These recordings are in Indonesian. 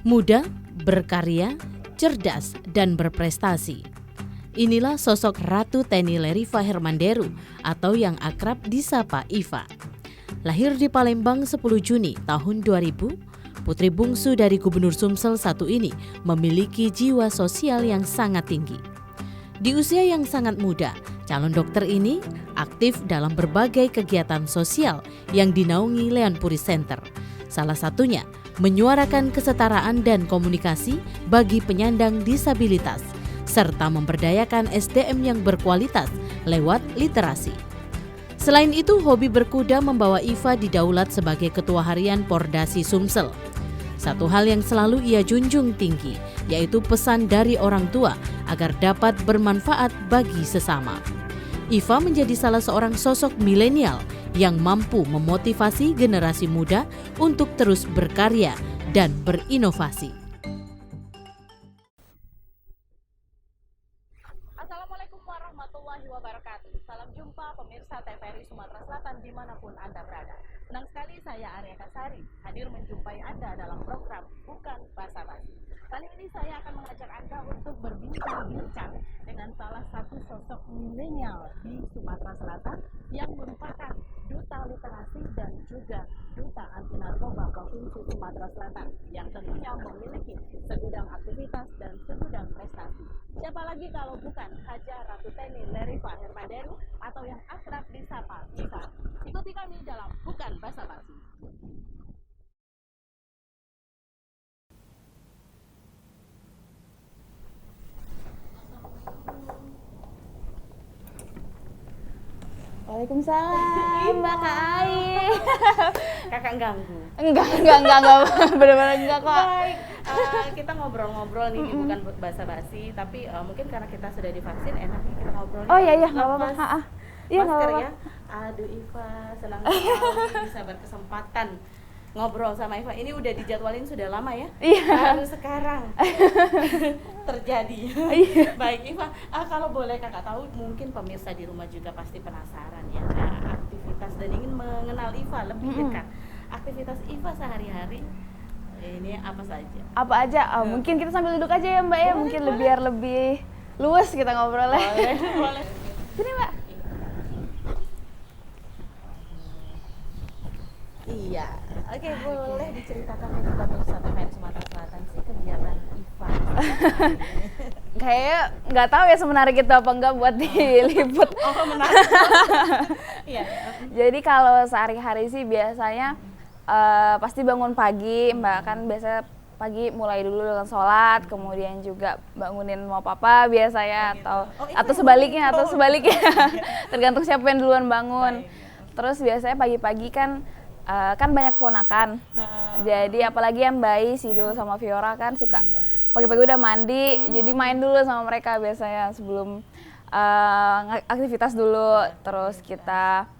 Muda, berkarya, cerdas, dan berprestasi. Inilah sosok Ratu Teni Leriva Hermanderu atau yang akrab disapa Iva. Lahir di Palembang 10 Juni tahun 2000, putri bungsu dari Gubernur Sumsel I ini memiliki jiwa sosial yang sangat tinggi. Di usia yang sangat muda, calon dokter ini aktif dalam berbagai kegiatan sosial yang dinaungi Leon Puri Center. Salah satunya menyuarakan kesetaraan dan komunikasi bagi penyandang disabilitas, serta memberdayakan SDM yang berkualitas lewat literasi. Selain itu, hobi berkuda membawa Iva didaulat sebagai Ketua Harian Pordasi Sumsel. Satu hal yang selalu ia junjung tinggi, yaitu pesan dari orang tua agar dapat bermanfaat bagi sesama. Iva menjadi salah seorang sosok milenial yang mampu memotivasi generasi muda untuk terus berkarya dan berinovasi. Assalamualaikum warahmatullahi wabarakatuh. Salam jumpa pemirsa TVRI Sumatera Selatan dimanapun Anda berada. Senang sekali saya Arya Kasari hadir menjumpai Anda dalam program Bukan Basa-Basi. Kali ini saya akan mengajak Anda untuk berbincang-bincang dengan salah satu sosok milenial di Sumatera Selatan yang merupakan duta literasi dan juga duta anti narkoba Provinsi Sumatera Selatan yang tentunya memiliki segudang aktivitas dan segudang prestasi. Siapa lagi kalau bukan Haja Ratu Teni Leriva Hermanderu atau yang akrab disapa Iva. Ikuti kami dalam Bukan Basa-Basi. Waalaikumsalam, Mbak Kak Ai. Kakak ganggu? Enggak, benar-benar enggak kok. Baik, kita ngobrol-ngobrol nih, bukan basa-basi, tapi mungkin karena kita sudah divaksin, enaknya kita ngobrol. Oh iya, nggak apa-apa. Iya, nggak Masker apa-apa. ya. Aduh Iva, senang sekali bisa berkesempatan ngobrol sama Iva. Ini udah dijadwalin sudah lama ya? Iya. Baru sekarang terjadi. Baik Iva, kalau boleh kakak tahu, mungkin pemirsa di rumah juga pasti penasaran ya, aktivitas dan ingin mengenal Iva lebih dekat. Aktivitas Iva sehari-hari ini apa saja? Apa aja? Mungkin kita sambil duduk aja ya, Mbak ya. Mungkin biar lebih luas kita ngobrolnya. Boleh. Sini, Mbak. Iya, oke, boleh diceritakan untuk pemirsa TVRI Sumatera Selatan sih kegiatan Iva. Kayak nggak tahu ya semenarik itu apa enggak buat diliput. Oh, menarik. Iya. Jadi kalau sehari-hari sih biasanya pasti bangun pagi, Mbak, kan biasanya pagi mulai dulu dengan sholat, kemudian juga bangunin mau papa biasanya, atau sebaliknya tergantung siapa yang duluan bangun. Terus biasanya pagi-pagi kan banyak ponakan, jadi apalagi yang bayi si dulu sama Fiora kan suka pagi-pagi udah mandi, jadi main dulu sama mereka biasanya sebelum aktivitas dulu, terus kita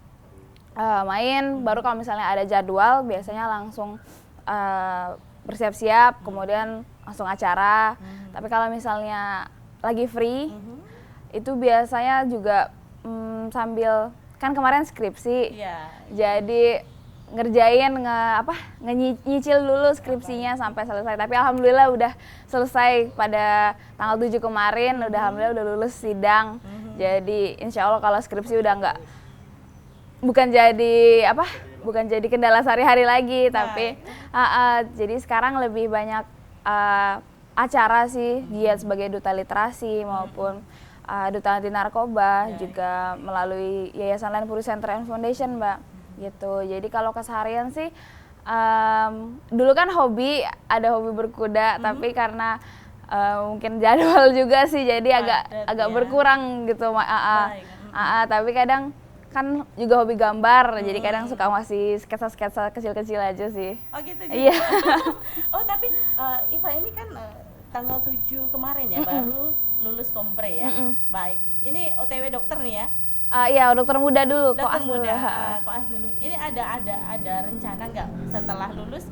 main, baru kalau misalnya ada jadwal biasanya langsung bersiap-siap, kemudian langsung acara. Tapi kalau misalnya lagi free, itu biasanya juga sambil, kan kemarin skripsi, jadi ngerjain nyicil dulu skripsinya sampai selesai. Tapi alhamdulillah udah selesai pada tanggal 7 kemarin, alhamdulillah udah lulus sidang. Jadi insya Allah kalau skripsi udah bukan jadi kendala sehari-hari lagi, tapi jadi sekarang lebih banyak acara sih, giat sebagai duta literasi maupun duta anti narkoba, juga melalui Yayasan Leon Puri Center and Foundation, Mbak. Gitu. Jadi kalau keseharian sih dulu kan ada hobi berkuda, tapi karena mungkin jadwal juga sih jadi agak berkurang gitu. Tapi kadang kan juga hobi gambar, jadi kadang suka masih sketsa-sketsa kecil-kecil aja sih. Oh gitu. Iya. Oh tapi Iva ini kan tanggal 7 kemarin ya baru lulus kompre ya. Baik. Ini OTW dokter nih ya. Iya, dokter muda dulu, koas dulu. Koas dulu. Ini ada rencana nggak setelah lulus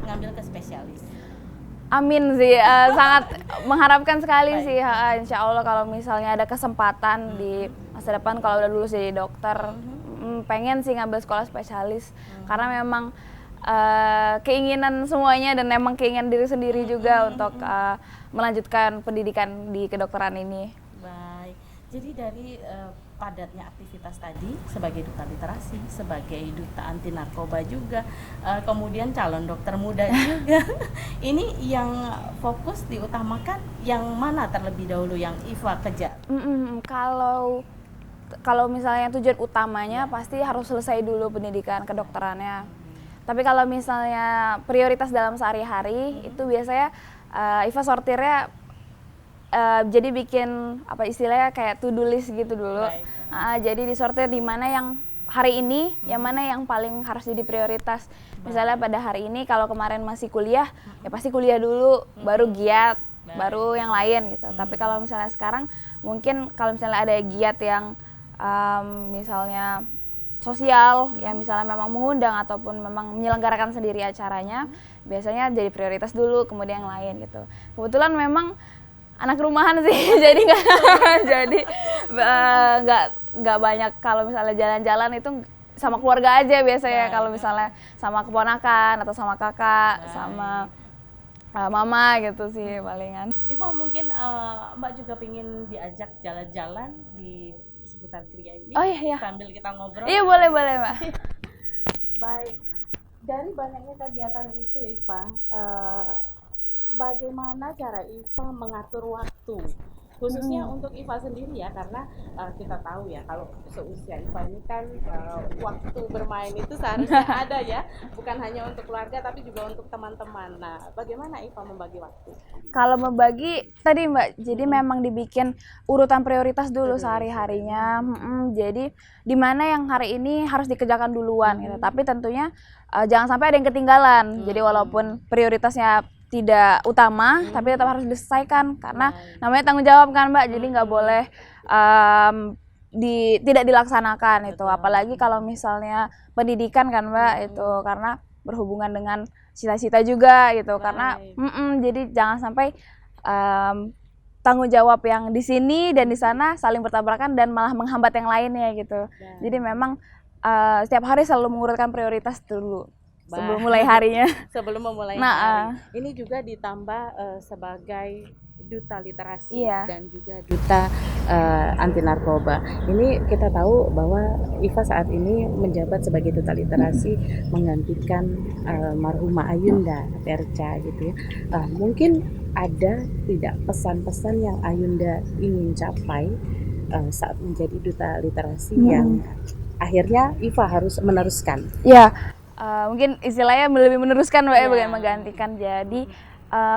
ngambil ke spesialis? Amin sih, sangat mengharapkan sekali sih. Insya Allah kalau misalnya ada kesempatan di masa depan kalau udah lulus jadi dokter, pengen sih ngambil sekolah spesialis. Karena memang keinginan semuanya dan emang keinginan diri sendiri juga untuk melanjutkan pendidikan di kedokteran ini. Baik, jadi dari padatnya aktivitas tadi sebagai duta literasi, sebagai duta anti narkoba juga, kemudian calon dokter muda juga. Ini yang fokus diutamakan yang mana terlebih dahulu yang Iva kejar? Kalau misalnya tujuan utamanya pasti harus selesai dulu pendidikan kedokterannya. Tapi kalau misalnya prioritas dalam sehari-hari itu biasanya Iva sortirnya jadi bikin apa istilahnya kayak to-do list gitu dulu. Jadi disortir di mana yang hari ini, yang mana yang paling harus jadi prioritas. Misalnya pada hari ini kalau kemarin masih kuliah, ya pasti kuliah dulu, baru giat, baru yang lain gitu. Tapi kalau misalnya sekarang mungkin kalau misalnya ada giat yang misalnya sosial, yang misalnya memang mengundang ataupun memang menyelenggarakan sendiri acaranya, biasanya jadi prioritas dulu, kemudian yang lain gitu. Kebetulan memang anak rumahan sih, jadi nggak banyak kalau misalnya jalan-jalan itu sama keluarga aja biasanya. Kalau misalnya sama keponakan atau sama kakak, sama mama gitu sih palingan. Iva, mungkin Mbak juga pengen diajak jalan-jalan di seputar Kria ini. Oh iya. Sambil kita ngobrol. Iya boleh Mbak. Baik, dari banyaknya kegiatan itu Iva, bagaimana cara Iva mengatur waktu? Khususnya untuk Iva sendiri ya, karena kita tahu ya kalau seusia Iva ini kan waktu bermain itu seharusnya ada ya, bukan hanya untuk keluarga tapi juga untuk teman-teman. Nah, bagaimana Iva membagi waktu? Kalau membagi tadi Mbak, jadi memang dibikin urutan prioritas dulu sehari-harinya. Jadi di mana yang hari ini harus dikerjakan duluan gitu. Tapi tentunya jangan sampai ada yang ketinggalan. Jadi walaupun prioritasnya tidak utama, tapi tetap harus diselesaikan karena namanya tanggung jawab kan Mbak, jadi nggak boleh tidak dilaksanakan itu. Apalagi kalau misalnya pendidikan kan Mbak itu karena berhubungan dengan cita-cita juga gitu. Karena jadi jangan sampai tanggung jawab yang di sini dan di sana saling bertabrakan dan malah menghambat yang lainnya gitu. Jadi memang setiap hari selalu mengurutkan prioritas dulu sebelum mulai harinya. Sebelum memulai hari. Ini juga ditambah sebagai duta literasi dan juga duta anti narkoba. Ini kita tahu bahwa Iva saat ini menjabat sebagai duta literasi menggantikan marhumah Ayunda Terca gitu ya. Mungkin ada tidak pesan-pesan yang Ayunda ingin capai saat menjadi duta literasi yang akhirnya Iva harus meneruskan? Ya. Mungkin istilahnya lebih meneruskan Mbak ya, bukan menggantikan. Jadi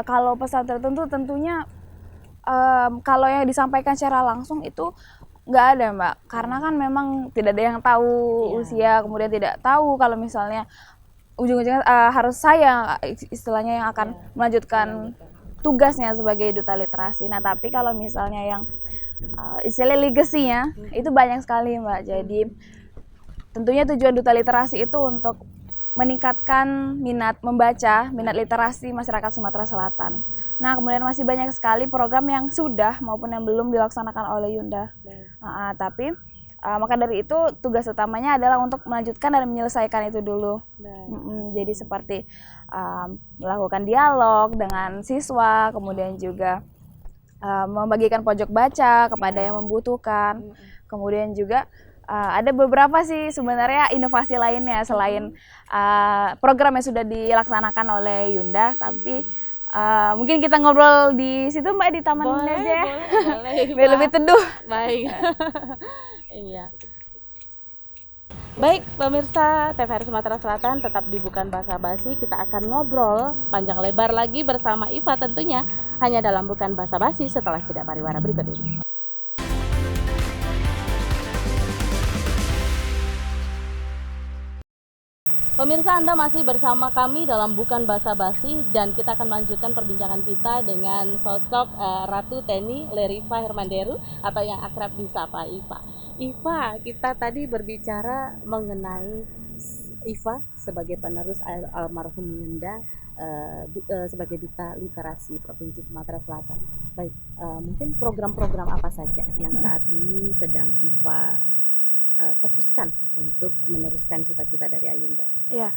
kalau pesan tertentu tentunya kalau yang disampaikan secara langsung itu nggak ada Mbak, karena kan memang tidak ada yang tahu usia, kemudian tidak tahu kalau misalnya ujung-ujungnya harus saya istilahnya yang akan melanjutkan tugasnya sebagai duta literasi. Nah tapi kalau misalnya yang istilah legasinya itu banyak sekali Mbak. Jadi tentunya tujuan duta literasi itu untuk meningkatkan minat membaca, minat literasi masyarakat Sumatera Selatan. Nah, kemudian masih banyak sekali program yang sudah maupun yang belum dilaksanakan oleh Yunda. Tapi maka dari itu tugas utamanya adalah untuk melanjutkan dan menyelesaikan itu dulu. Jadi seperti melakukan dialog dengan siswa, kemudian juga membagikan pojok baca kepada yang membutuhkan. Kemudian juga ada beberapa sih sebenarnya inovasi lainnya selain program yang sudah dilaksanakan oleh Yunda, tapi mungkin kita ngobrol di situ Mbak, di taman aja ya. Boleh, biar lebih teduh. Baik. Iya. Baik, pemirsa TVRI Sumatera Selatan, tetap di Bukan Basa-Basi. Kita akan ngobrol panjang lebar lagi bersama Iva tentunya hanya dalam Bukan Basa-Basi setelah jeda pariwara berikut ini. Pemirsa, Anda masih bersama kami dalam Bukan Basa-Basi dan kita akan melanjutkan perbincangan kita dengan sosok Ratu Teni Leriva Hermanderu atau yang akrab disapa Iva. Iva, kita tadi berbicara mengenai Iva sebagai penerus almarhum Yunda sebagai duta literasi Provinsi Sumatera Selatan. Baik, mungkin program-program apa saja yang saat ini sedang Iva fokuskan untuk meneruskan cita-cita dari Ayunda? Iya,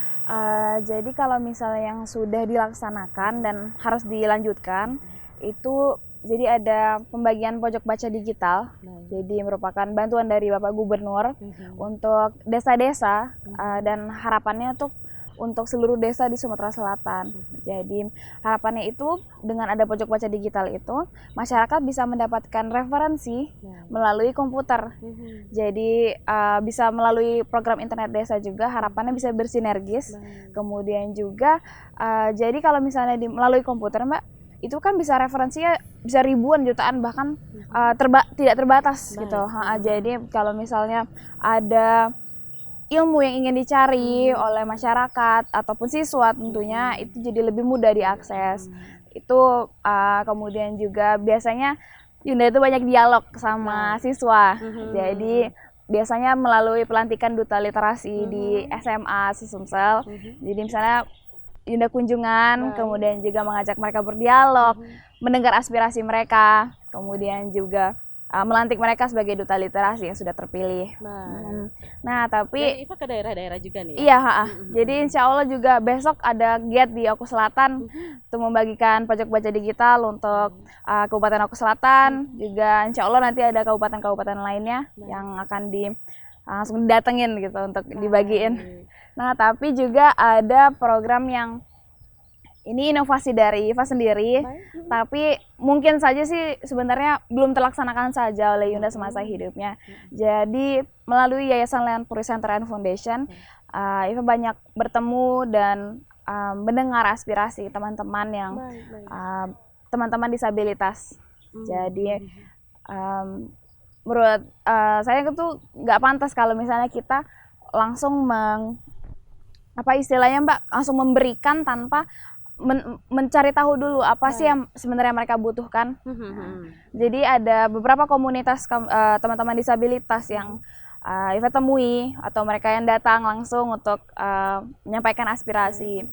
jadi kalau misalnya yang sudah dilaksanakan dan harus dilanjutkan, itu jadi ada pembagian pojok baca digital. Jadi merupakan bantuan dari Bapak Gubernur untuk desa-desa dan harapannya untuk seluruh desa di Sumatera Selatan. Jadi harapannya itu dengan ada pojok baca digital itu, masyarakat bisa mendapatkan referensi melalui komputer. Jadi bisa melalui program internet desa juga, harapannya bisa bersinergis. Kemudian juga jadi kalau misalnya melalui komputer, Mbak, itu kan bisa referensinya bisa ribuan, jutaan, bahkan tidak terbatas gitu. Jadi kalau misalnya ada ilmu yang ingin dicari oleh masyarakat ataupun siswa, tentunya itu jadi lebih mudah diakses. Itu kemudian juga biasanya Yunda itu banyak dialog sama siswa. Jadi biasanya melalui pelantikan duta literasi di SMA Sumsel. Jadi misalnya Yunda kunjungan, kemudian juga mengajak mereka berdialog, mendengar aspirasi mereka, kemudian juga melantik mereka sebagai duta literasi yang sudah terpilih. Nah, tapi Dan Iva ke daerah-daerah juga nih. Iya, jadi insya Allah juga besok ada giat di Oku Selatan untuk membagikan pojok baca digital untuk Kabupaten Oku Selatan. Juga insya Allah nanti ada kabupaten-kabupaten lainnya yang akan langsung didatengin gitu untuk dibagiin. Nah, tapi juga ada program yang ini inovasi dari Iva sendiri, tapi mungkin saja sih sebenarnya belum terlaksanakan saja oleh Yunda semasa hidupnya. Jadi melalui Yayasan Leon Puri Center and Foundation, Iva banyak bertemu dan mendengar aspirasi teman-teman yang teman-teman disabilitas. Jadi menurut saya itu nggak pantas kalau misalnya kita langsung istilahnya Mbak, langsung memberikan tanpa mencari tahu dulu apa sih yang sebenarnya mereka butuhkan. Jadi ada beberapa komunitas teman-teman disabilitas yang Iva temui atau mereka yang datang langsung untuk menyampaikan aspirasi.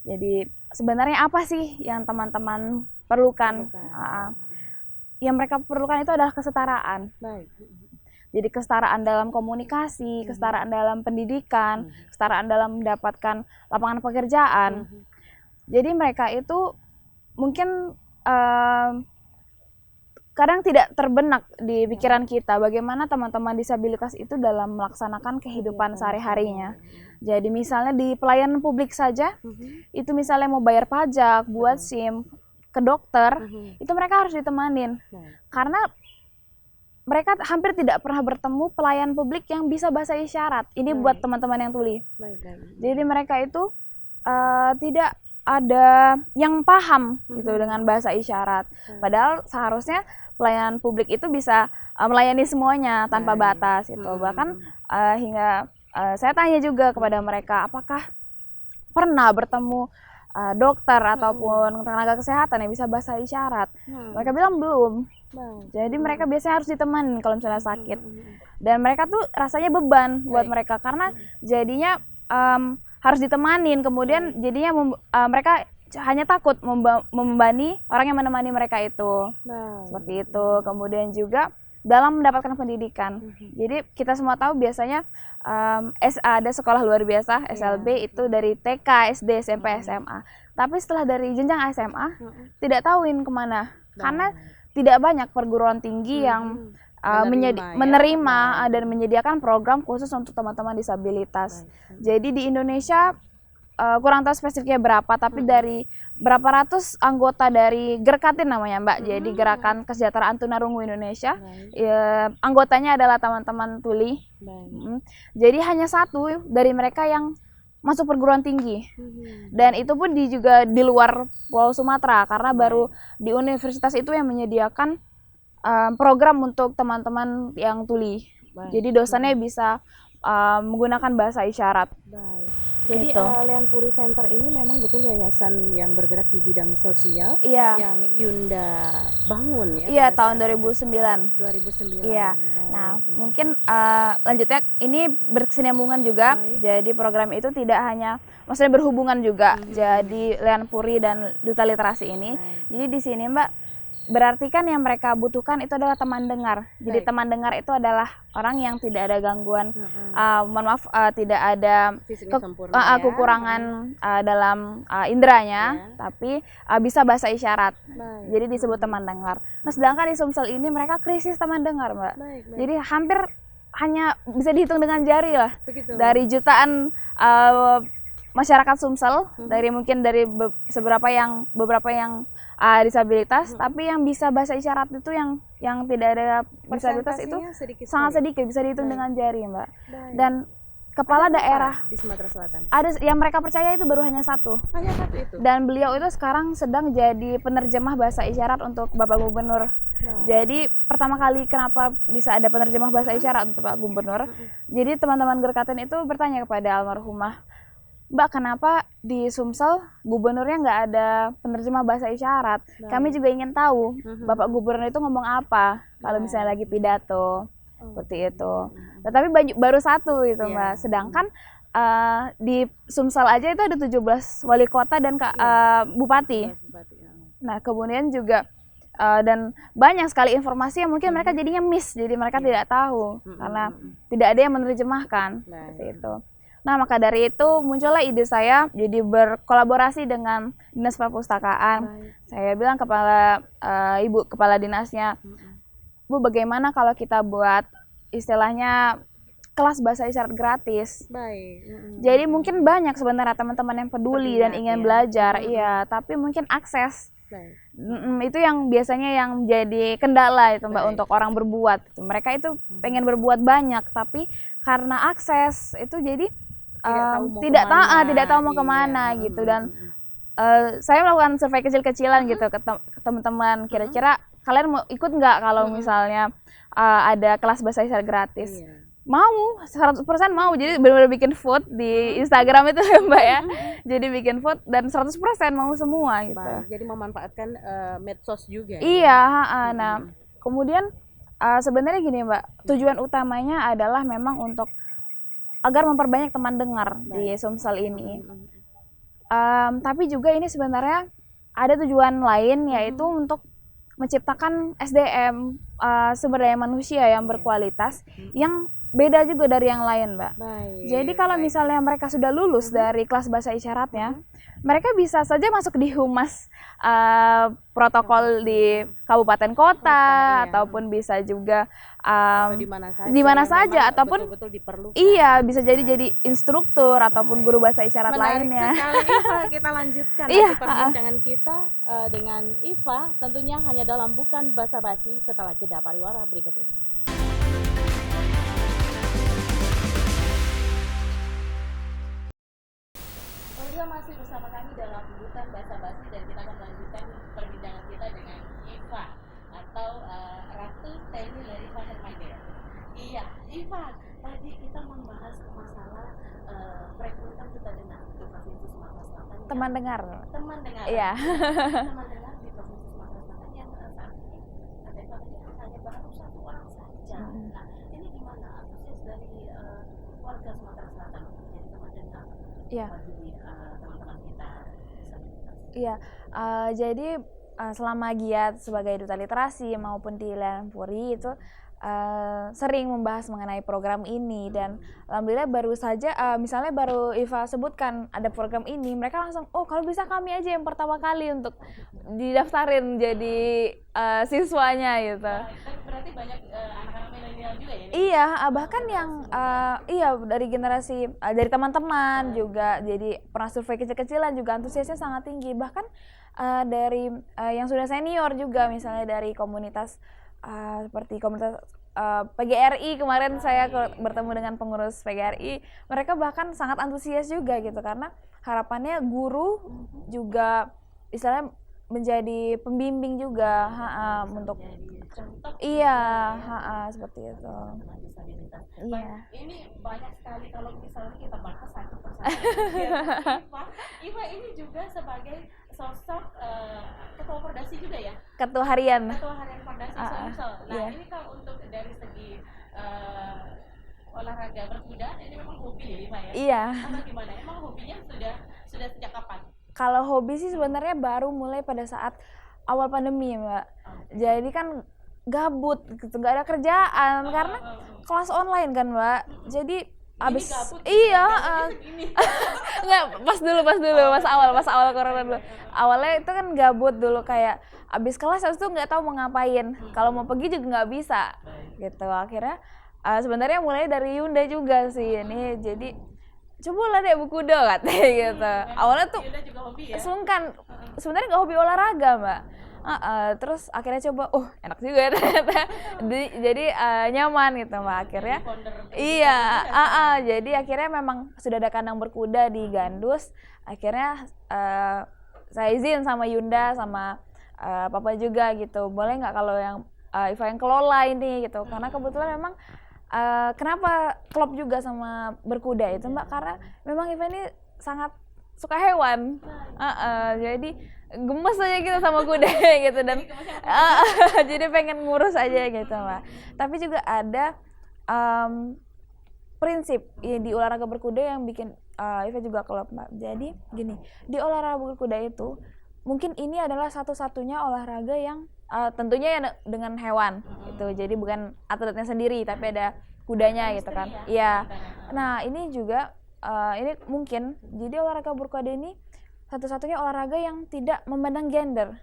Jadi sebenarnya apa sih yang teman-teman perlukan? Yang mereka perlukan itu adalah kesetaraan. Jadi kesetaraan dalam komunikasi, kesetaraan dalam pendidikan, kesetaraan dalam mendapatkan lapangan pekerjaan. Jadi mereka itu mungkin kadang tidak terbenak di pikiran kita bagaimana teman-teman disabilitas itu dalam melaksanakan kehidupan sehari-harinya. Jadi misalnya di pelayanan publik saja, itu misalnya mau bayar pajak, buat SIM, ke dokter, itu mereka harus ditemanin. Karena mereka hampir tidak pernah bertemu pelayan publik yang bisa bahasa isyarat. Ini buat teman-teman yang tuli. Jadi mereka itu tidak ada yang paham gitu dengan bahasa isyarat. Padahal seharusnya pelayanan publik itu bisa melayani semuanya tanpa batas itu. Bahkan hingga saya tanya juga kepada mereka, apakah pernah bertemu dokter ataupun tenaga kesehatan yang bisa bahasa isyarat? Mereka bilang belum. Jadi mereka biasanya harus ditemani kalau misalnya sakit. Dan mereka tuh rasanya beban buat mereka karena jadinya harus ditemanin, kemudian jadinya mereka hanya takut membebani orang yang menemani mereka itu. Seperti itu. Kemudian juga dalam mendapatkan pendidikan. Jadi kita semua tahu biasanya ada sekolah luar biasa, SLB itu dari TK, SD, SMP, SMA. Tapi setelah dari jenjang SMA, tidak tahuin kemana. Karena tidak banyak perguruan tinggi yang menerima dan menyediakan program khusus untuk teman-teman disabilitas. Jadi di Indonesia kurang tahu spesifiknya berapa, tapi dari berapa ratus anggota dari Gerkatin namanya Mbak, jadi Gerakan Kesejahteraan Tunarungu Indonesia, anggotanya adalah teman-teman tuli. Jadi hanya satu dari mereka yang masuk perguruan tinggi, dan itu pun juga di luar Pulau Sumatera, karena baru di universitas itu yang menyediakan program untuk teman-teman yang tuli. Jadi dosennya bisa menggunakan bahasa isyarat. Jadi Leon Puri Center ini memang betul yayasan yang bergerak di bidang sosial yang Yunda bangun ya? Iya, tahun 2009. Iya. Nah, mungkin lanjutnya ini berkesinambungan juga. Jadi program itu tidak hanya maksudnya berhubungan juga. Jadi Leon Puri dan Duta Literasi ini. Jadi di sini Mbak berarti kan yang mereka butuhkan itu adalah teman dengar. Jadi teman dengar itu adalah orang yang tidak ada gangguan, mohon maaf, tidak ada kekurangan dalam inderanya, tapi bisa bahasa isyarat. Jadi disebut teman dengar. Nah, sedangkan di Sumsel ini mereka krisis teman dengar, Mbak. Jadi hampir hanya bisa dihitung dengan jari lah. Begitu. Dari jutaan masyarakat Sumsel, dari mungkin dari beberapa yang disabilitas, tapi yang bisa bahasa isyarat itu yang tidak ada disabilitas itu sangat sedikit, bisa dihitung dengan jari, Mbak. Dan kepala daerah di Sumatera Selatan ada yang mereka percaya itu baru hanya satu itu. Dan beliau itu sekarang sedang jadi penerjemah bahasa isyarat untuk Bapak Gubernur. Jadi pertama kali kenapa bisa ada penerjemah bahasa isyarat untuk Pak Gubernur, jadi teman-teman Gerkaten itu bertanya kepada almarhumah, Mbak, kenapa di Sumsel gubernurnya nggak ada penerjemah bahasa isyarat? Kami juga ingin tahu Bapak Gubernur itu ngomong apa kalau misalnya lagi pidato, seperti itu. Tetapi baru satu gitu, Mbak. Sedangkan di Sumsel aja itu ada 17 wali kota dan bupati. Nah, kemudian juga dan banyak sekali informasi yang mungkin mereka jadinya miss, jadi mereka tidak tahu karena tidak ada yang menerjemahkan, seperti itu. Nah, maka dari itu muncullah ide saya jadi berkolaborasi dengan Dinas Perpustakaan. Saya bilang kepada Ibu Kepala Dinasnya, Bu, bagaimana kalau kita buat istilahnya kelas bahasa isyarat gratis? Jadi mungkin banyak sebenarnya teman-teman yang peduli dan ingin belajar, iya, tapi mungkin akses. Itu yang biasanya yang jadi kendala itu, Mbak, untuk orang berbuat. Mereka itu pengen berbuat banyak, tapi karena akses itu jadi tidak tahu mau kemana gitu. Dan saya melakukan survei kecil-kecilan gitu ke teman-teman, kira-kira kalian mau ikut nggak kalau misalnya ada kelas bahasa isyarat gratis? Mau, 100% mau. Jadi benar-benar bikin vote di Instagram itu ya, Mbak ya. Jadi bikin vote dan 100% mau semua gitu. Jadi memanfaatkan medsos juga. Iya, nah kemudian sebenarnya gini, Mbak, tujuan utamanya adalah memang untuk agar memperbanyak teman dengar di Sumsel ini. Tapi juga ini sebenarnya ada tujuan lain, yaitu untuk menciptakan SDM, sumber daya manusia yang berkualitas, yang beda juga dari yang lain, Mbak. Jadi kalau misalnya mereka sudah lulus dari kelas bahasa isyaratnya, mereka bisa saja masuk di humas protokol di kabupaten kota, ataupun bisa juga di mana saja ataupun betul-betul diperlukan. Iya, bisa jadi instruktur ataupun guru bahasa isyarat lainnya. Menarik sekali, Iva. Kita lanjutkan perbincangan kita dengan Iva, tentunya hanya dalam Bukan Basa-Basi setelah jeda pariwara berikut ini. Masih bersama kami dalam Bukan Basa-Basi, dan kita akan melanjutkan perbincangan kita dengan Iva atau Ratu Teni Leriva Hermanderu. Iya, Iva, tadi kita membahas masalah perekrutan kita dengar di Provinsi Sumatera Selatan. Teman dengar. Iya. Teman dengar di Provinsi Sumatera Selatan yang saat ini katanya hanya baru 1 orang saja. Nah, ini gimana antusias dari warga Sumatera Selatan menjadi teman dengar? Bagi teman-teman kita disabilitas. Iya, jadi selama giat sebagai duta literasi maupun di Layanpuri itu sering membahas mengenai program ini, dan alhamdulillah baru saja misalnya baru Iva sebutkan ada program ini, mereka langsung, oh kalau bisa kami aja yang pertama kali untuk didaftarin jadi siswanya gitu. Berarti banyak anak-anak milenial juga ya? Iya, bahkan yang dari generasi dari teman-teman juga, jadi pernah survei kecil-kecilan juga antusiasnya sangat tinggi, bahkan dari yang sudah senior juga, misalnya dari komunitas seperti komunitas PGRI kemarin saya bertemu dengan pengurus PGRI, mereka bahkan sangat antusias juga gitu, karena harapannya guru juga istilahnya menjadi pembimbing juga untuk seperti itu. Iya. Ini banyak sekali kalau misalnya kita bahas satu persatu. Iva ini juga sebagai sosok ketua Pordasi juga ya? Ketua harian Pordasi Sumsel. Nah, ini kalau untuk dari segi olahraga berkuda, ini memang hobi ya, Iva ya? Iya. Atau gimana? Emang hobinya sudah sejak kapan? Kalau hobi sih sebenarnya baru mulai pada saat awal pandemi Mbak. Jadi kan gabut gitu, nggak ada kerjaan karena kelas online kan Mbak. Jadi abis iya nggak pas awal corona dulu. Awalnya itu kan gabut dulu, kayak abis kelas habis itu nggak tahu mau ngapain. Kalau mau pergi juga nggak bisa gitu. Akhirnya sebenarnya mulai dari Yunda juga sih ini. Jadi cobalah deh berkuda katanya gitu. Awalnya tuh sungkan, sebenarnya nggak hobi olahraga Mbak. Terus akhirnya coba, enak juga ternyata. Jadi nyaman gitu Mbak akhirnya. Iya, jadi akhirnya memang sudah ada kandang berkuda di Gandus. Akhirnya saya izin sama Yunda sama Papa juga gitu. Boleh nggak kalau yang Iva yang kelola ini gitu. Karena kebetulan memang kenapa klop juga sama berkuda itu Mbak, karena memang Iva ini sangat suka hewan. Jadi gemes aja gitu sama kuda gitu, dan jadi pengen ngurus aja gitu Mbak. Tapi juga ada prinsip ya di olahraga berkuda yang bikin Iva juga klop Mbak. Jadi gini, di olahraga berkuda itu mungkin ini adalah satu-satunya olahraga yang tentunya ya dengan hewan itu. Jadi bukan atletnya sendiri tapi ada kudanya gitu kan. Iya. Nah, ini juga ini mungkin jadi olahraga berkuda ini satu-satunya olahraga yang tidak memandang gender.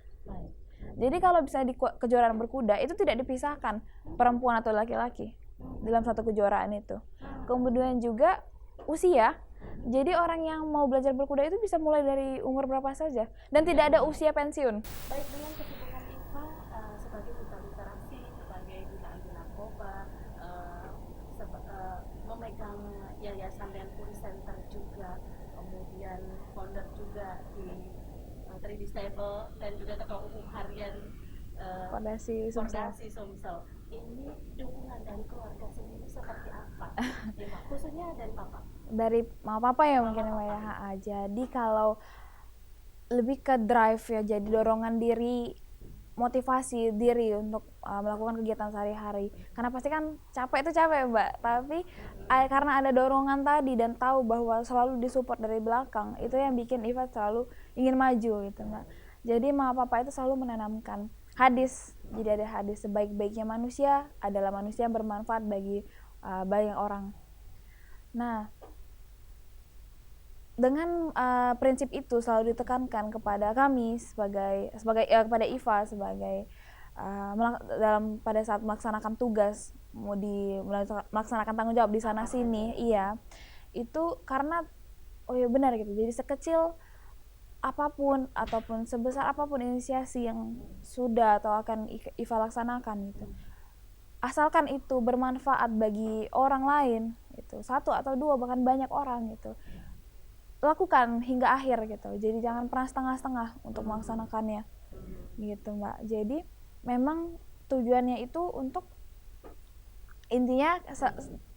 Jadi kalau bisa di kejuaraan berkuda itu tidak dipisahkan perempuan atau laki-laki dalam satu kejuaraan itu. Kemudian juga usia. Jadi orang yang mau belajar berkuda itu bisa mulai dari umur berapa saja dan tidak ada usia pensiun. Baik, dengan kesibukan Iva sebagai duta literasi, sebagai duta anti narkoba, memegang yayasan dan puri center juga, kemudian founder juga di 3D Stable dan juga ketua umum harian Fondasi Sumsel. Ini dukungan dari keluarga sendiri seperti apa? Ya, khususnya dari Papa. Dari mama papa ya mungkin ya. Jadi kalau lebih ke drive ya, jadi dorongan diri, motivasi diri untuk melakukan kegiatan sehari-hari. Karena pasti kan capek itu capek Mbak, tapi karena ada dorongan tadi dan tahu bahwa selalu disupport dari belakang, itu yang bikin Iva selalu ingin maju gitu Mbak. Jadi mama papa itu selalu menanamkan hadis. Jadi ada hadis, sebaik-baiknya manusia adalah manusia yang bermanfaat bagi banyak orang. Nah, dengan prinsip itu selalu ditekankan kepada kami kepada Iva sebagai dalam pada saat melaksanakan tugas, melaksanakan tanggung jawab di sana sini, itu karena benar gitu. Jadi sekecil apapun ataupun sebesar apapun inisiasi yang sudah atau akan Iva laksanakan gitu, asalkan itu bermanfaat bagi orang lain, itu satu atau dua bahkan banyak orang gitu, lakukan hingga akhir gitu. Jadi jangan pernah setengah-setengah untuk melaksanakannya gitu Mbak. Jadi memang tujuannya itu untuk intinya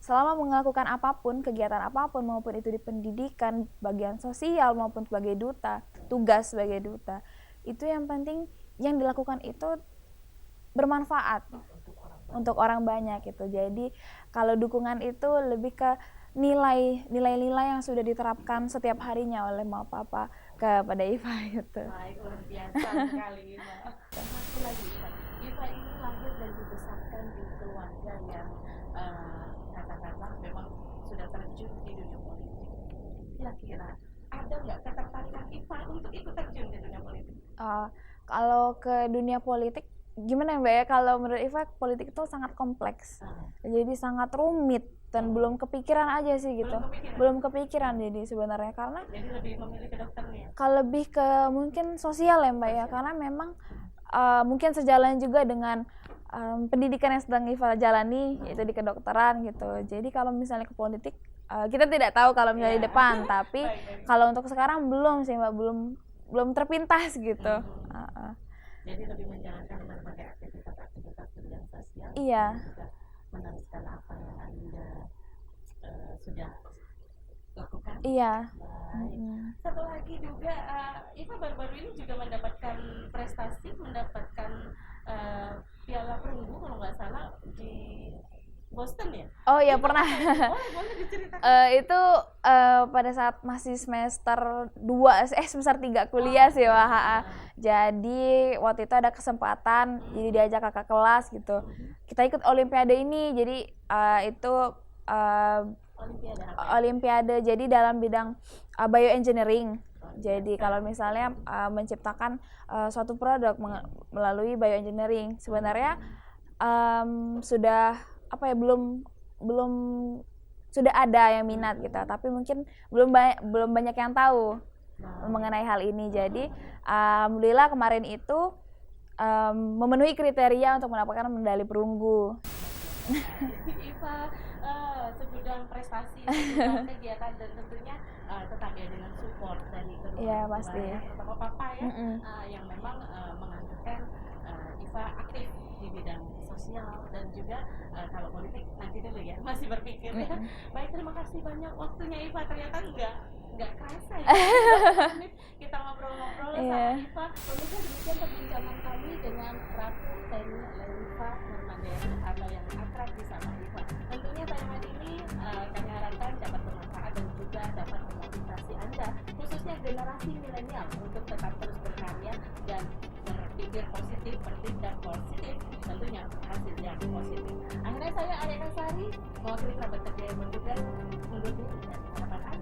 selama melakukan apapun, kegiatan apapun, maupun itu di pendidikan, bagian sosial maupun sebagai duta, tugas sebagai duta, itu yang penting yang dilakukan itu bermanfaat untuk orang banyak gitu. Jadi kalau dukungan itu lebih ke nilai-nilai yang sudah diterapkan setiap harinya oleh mama papa kepada Iva gitu. Baik, luar biasa sekali Mbak. Satu lagi Iva ini lahir dan dibesarkan di keluarga yang katakanlah memang sudah terjun di dunia politik. Kira-kira ada nggak ketertarikan Iva untuk ikut terjun di dunia politik? Kalau ke dunia politik gimana Mbak ya, kalau menurut Iva politik itu sangat kompleks, jadi sangat rumit dan belum kepikiran aja sih gitu, belum kepikiran jadi sebenarnya, karena jadi lebih memilih ke dokternya. Kalau lebih ke mungkin sosial ya Mbak ya, karena memang mungkin sejalan juga dengan pendidikan yang sedang Iva jalani, yaitu di kedokteran gitu. Jadi kalau misalnya ke politik kita tidak tahu kalau misalnya di depan, tapi kalau untuk sekarang belum sih Mbak, belum terpintas gitu. Jadi lebih menjalankan berbagai aktivitas kerjaan sosial. Iya. Meneruskan apa yang Anda sudah lakukan. Iya. Satu lagi juga, Iva baru-baru ini juga mendapatkan prestasi, mendapatkan piala perunggu kalau nggak salah di Boston ya? Oh iya pernah. Boleh diceritakan. Itu pada saat masih semester 2, semester 3 kuliah sih Wah. Jadi waktu itu ada kesempatan, jadi diajak kakak kelas gitu. Kita ikut olimpiade ini, jadi itu olimpiade jadi dalam bidang bioengineering. Jadi kalau misalnya menciptakan suatu produk melalui bioengineering, sebenarnya sudah apa ya, belum sudah ada yang minat gitu, tapi mungkin belum banyak yang tahu mengenai hal ini. Jadi alhamdulillah kemarin itu memenuhi kriteria untuk mendapatkan medali perunggu. Iva segudang prestasi, segudang kegiatan, dan tentunya tetap ya dengan support dari kedua pasti. terutama papa ya, yang memang menganjurkan Iva aktif di bidang sosial dan juga kalau politik nanti dulu ya, masih berpikir ya. Baik, terima kasih banyak waktunya Iva, ternyata nggak kerasa ya kita ngobrol-ngobrol sama Iva. Pemirsa, demikian perbincangan kami dengan Ratu Tenny Leriva Hermanderu atau yang akrab disapa Iva. Tentunya tayangan ini kami harapkan dapat bermanfaat dan juga dapat memotivasi Anda, khususnya generasi milenial, untuk tetap terus berkarya dan berpikir positif, bertindak positif, tentunya hasil yang positif. Akhirnya saya Arya Kasari mewakili kerabat kerja yang bertugas undur diri dan harapan